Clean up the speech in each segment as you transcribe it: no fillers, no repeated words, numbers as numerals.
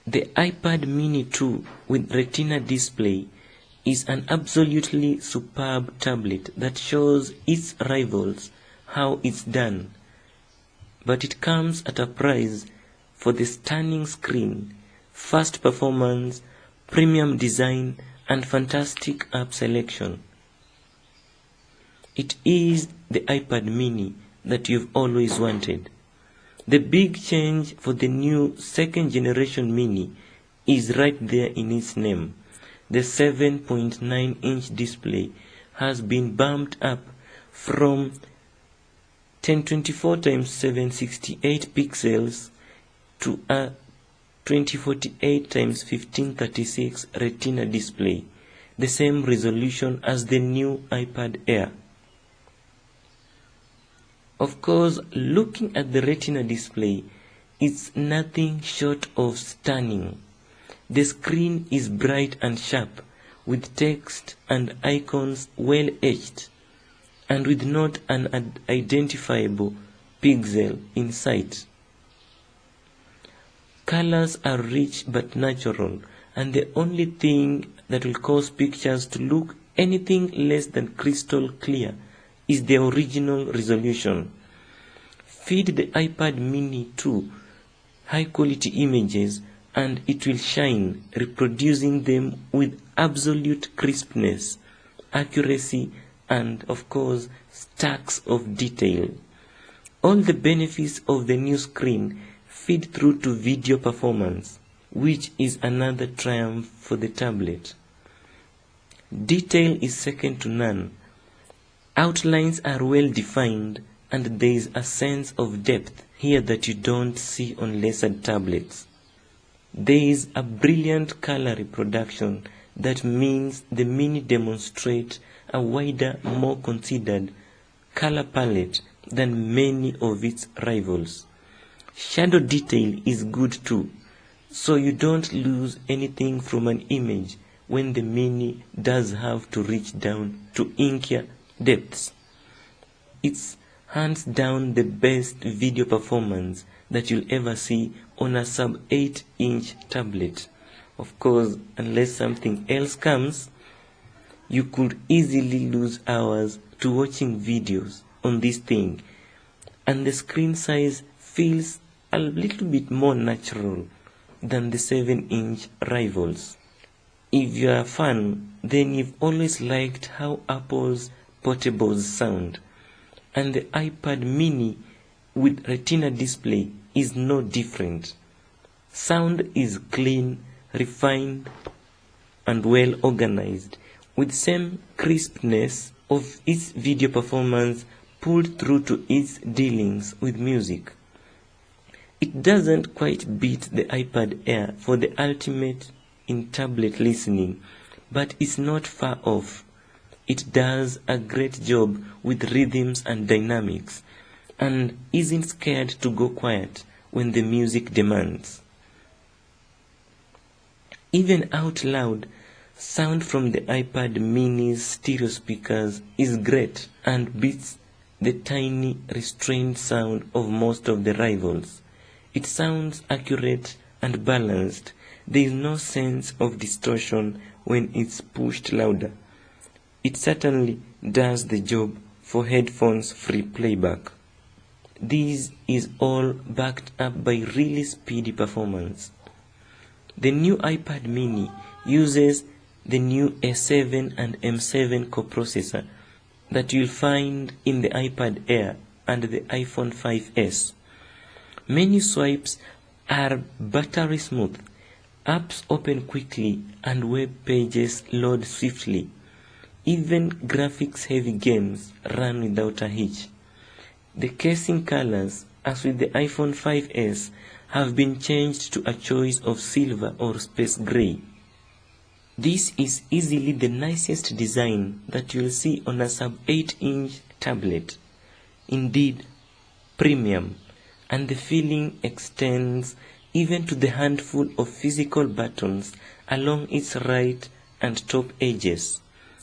The iPad mini 2 with Retina display is an absolutely superb tablet that shows its rivals how it's done, but it comes at a price for the stunning screen, fast performance, premium design, and fantastic app selection. It is the iPad mini that you've always wanted. The big change for the new second generation mini is right there in its name. The 7.9-inch display has been bumped up from 1024x768 pixels to a 2048x1536 Retina display, the same resolution as the new iPad Air. Of course, looking at the Retina display, it's nothing short of stunning. The screen is bright and sharp, with text and icons well etched, and with not an identifiable pixel in sight. Colors are rich but natural, and the only thing that will cause pictures to look anything less than crystal clear is the original resolution. Feed the iPad mini 2 high quality images and it will shine, reproducing them with absolute crispness, accuracy, and of course stacks of detail. All the benefits of the new screen feed through to video performance, which is another triumph for the tablet. Detail is second to none. Outlines are well defined, and there is a sense of depth here that you don't see on lesser tablets. There is a brilliant color reproduction that means the mini demonstrates a wider, more considered color palette than many of its rivals. Shadow detail is good too, so you don't lose anything from an image when the mini does have to reach down to inkier depths. It's hands down the best video performance that you'll ever see on a sub 8-inch tablet. Of course, unless something else comes, you could easily lose hours to watching videos on this thing, and the screen size feels a little bit more natural than the 7-inch rivals. If you're a fan, then you've always liked how Apple's portables sound, and the iPad mini with Retina display is no different. Sound is clean, refined, and well organized, with same crispness of its video performance pulled through to its dealings with music. It doesn't quite beat the iPad Air for the ultimate in tablet listening, but it's not far off. It does a great job with rhythms and dynamics, and isn't scared to go quiet when the music demands. Even out loud, sound from the iPad mini's stereo speakers is great and beats the tiny, restrained sound of most of the rivals. It sounds accurate and balanced. There is no sense of distortion when it's pushed louder. It certainly does the job for headphones-free playback. This is all backed up by really speedy performance. The new iPad mini uses the new A7 and M7 coprocessor that you'll find in the iPad Air and the iPhone 5s. Menu swipes are buttery smooth, apps open quickly, and web pages load swiftly. Even graphics-heavy games run without a hitch. The casing colors, as with the iPhone 5s, have been changed to a choice of silver or space gray. This is easily the nicest design that you'll see on a sub 8-inch tablet. Indeed, premium, and the feeling extends even to the handful of physical buttons along its right and top edges.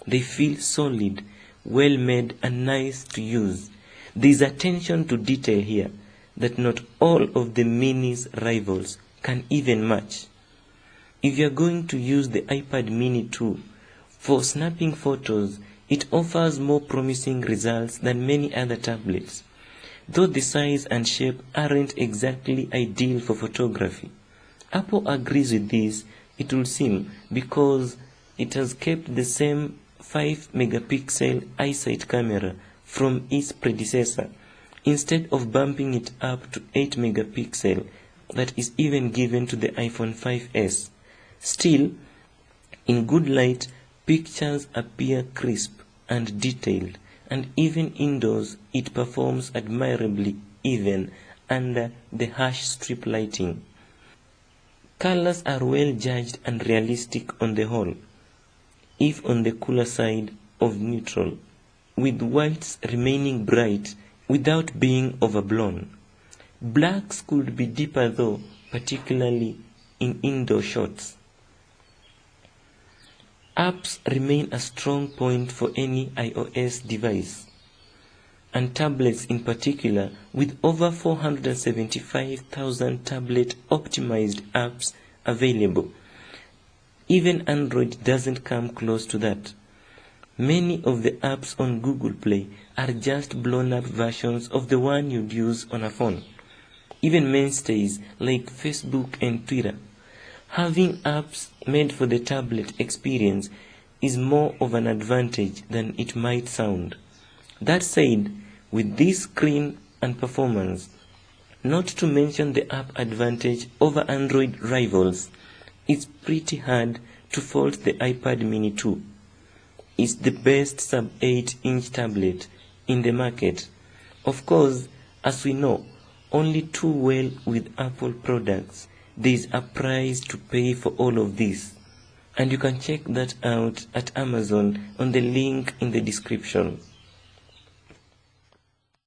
They feel solid, well made, and nice to use. There is attention to detail here that not all of the mini's rivals can even match. If you are going to use the iPad mini 2 for snapping photos, it offers more promising results than many other tablets. Though the size and shape aren't exactly ideal for photography. Apple agrees with this, it would seem, because it has kept the same 5-megapixel iSight camera from its predecessor, instead of bumping it up to 8-megapixel that is even given to the iPhone 5s. Still, in good light, pictures appear crisp and detailed, and even indoors it performs admirably even under the harsh strip lighting. Colors are well judged and realistic on the whole, if on the cooler side of neutral, with whites remaining bright without being overblown. Blacks could be deeper though, particularly in indoor shots. Apps remain a strong point for any iOS device, and tablets in particular, with over 475,000 tablet-optimized apps available. Even Android doesn't come close to that. Many of the apps on Google Play are just blown-up versions of the one you'd use on a phone. Even mainstays like Facebook and Twitter. Having apps made for the tablet experience is more of an advantage than it might sound. That said, with this screen and performance, not to mention the app advantage over Android rivals, it's pretty hard to fault the iPad mini 2. It's the best sub-8-inch tablet in the market. Of course, as we know, only too well with Apple products, there is a price to pay for all of this. And you can check that out at Amazon on the link in the description.